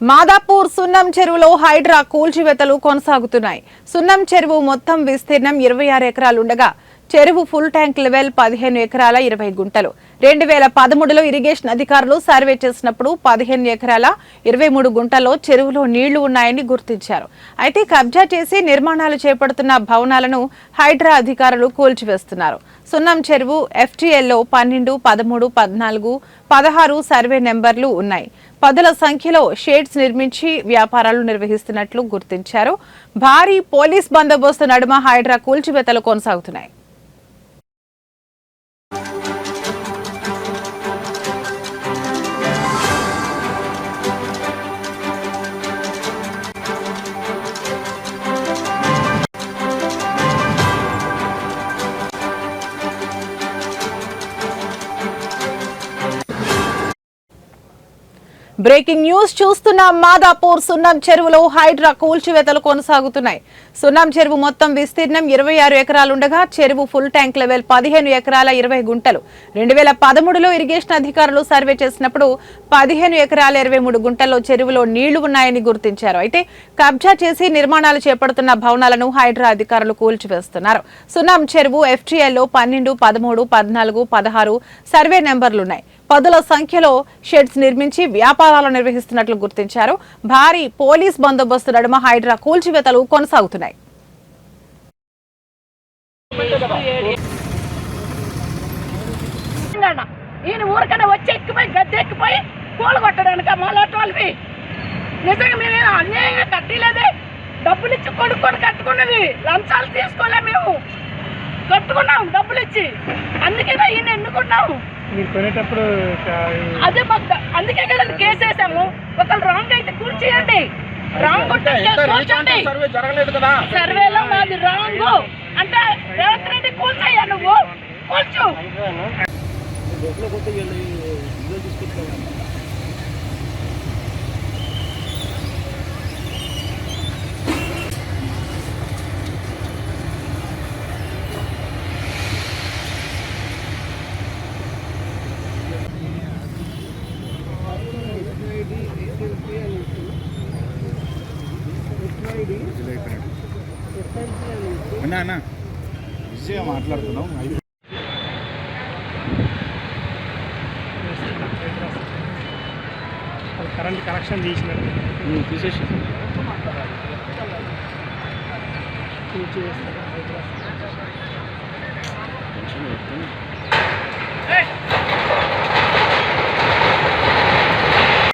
మాదాపూర్ సున్నం చెరువులో హైడ్రా కూల్చివేతలు కొనసాగుతున్నాయి. సున్నం చెరువు మొత్తం విస్తీర్ణం 26 ఎకరాలు ఉండగా చెరువు ఫుల్ ట్యాంక్ లెవెల్ 15 ఎకరాల 20 గుంటలు. 2013లో ఇరిగేషన్ అధికారులు సర్వే చేసినప్పుడు 15 ఎకరాల 23 గుంటల్లో చెరువులో నీళ్లు ఉన్నాయని గుర్తించారు. అయితే కబ్జా చేసి నిర్మాణాలు చేపడుతున్న భవనాలను హైడ్రా అధికారులు కూల్చివేస్తున్నారు. సున్నం చెరువు FTLలో 12, 13, 14, 16 సర్వే నెంబర్లు ఉన్నాయి. పదుల సంఖ్యలో షేడ్స్ నిర్మించి వ్యాపారాలు నిర్వహిస్తున్నట్లు గుర్తించారు. భారీ పోలీస్ బందోబస్తు నడుమ హైడ్రా కూల్చివేతలు కొనసాగుతున్నాయి. బ్రేకింగ్ న్యూస్ చూస్తున్న మాదాపూర్ సున్నం చెరువులో హైడ్రా కూల్చివేతలు కొనసాగుతున్నాయి. సున్నం చెరువు మొత్తం విస్తీర్ణం 26 ఎకరాలుండగా చెరువు ఫుల్ ట్యాంక్ లెవెల్ 15 ఎకరాల 20 గుంటలు. 2013లో ఇరిగేషన్ అధికారులు సర్వే చేసినప్పుడు 15 ఎకరాల 23 గుంటల్లో చెరువులో నీళ్లు ఉన్నాయని గుర్తించారు. అయితే కబ్జా చేసి నిర్మాణాలు చేపడుతున్న భవనాలను హైడ్రా అధికారులు కూల్చివేస్తున్నారు. సున్నం చెరువు FTLలో 12, 13, 14, 16 సర్వే నెంబర్లున్నాయి. పదుల సంఖ్యలో షెడ్స్ నిర్మించి వ్యాపారాలు నిర్వహిస్తున్నట్లు గుర్తించారు. భారీ పోలీస్ బందోబస్తు నడుమ హైడ్రా కూల్చివేతలు కొనసాగుతున్నాయి. ఈయన ఊరికన్నా వచ్చి ఎక్కిపోయి గద్దె ఎక్కిపోయి పూలు కొట్టడానికి మొలటోళ్ళవి నిజంగా మేము అన్యాయంగా కట్టలేదే. డబ్బులు ఇచ్చి కొనుక్కొని కట్టుకున్నవి, లంచాలు తీసుకోలే. మేము కట్టుకున్నాం డబ్బులు ఇచ్చి, అందుకేనా ఈయన ఎన్నుకున్నాము. అదే మాకు అందుకే కదండి కేసు వేసాము. ఒకళ్ళు రాంగ్ అయితే కూర్చేయండి, రాంగ్ కూర్చోండి. సర్వేలో మాది రాంగ్ అంటే రేవంత్ రెడ్డి కూల్చయ్యా, నువ్వు కూల్చు. అన్నా విజయ మాట్లాడుతున్నాం. కరెంట్ కనెక్షన్ తీసేసి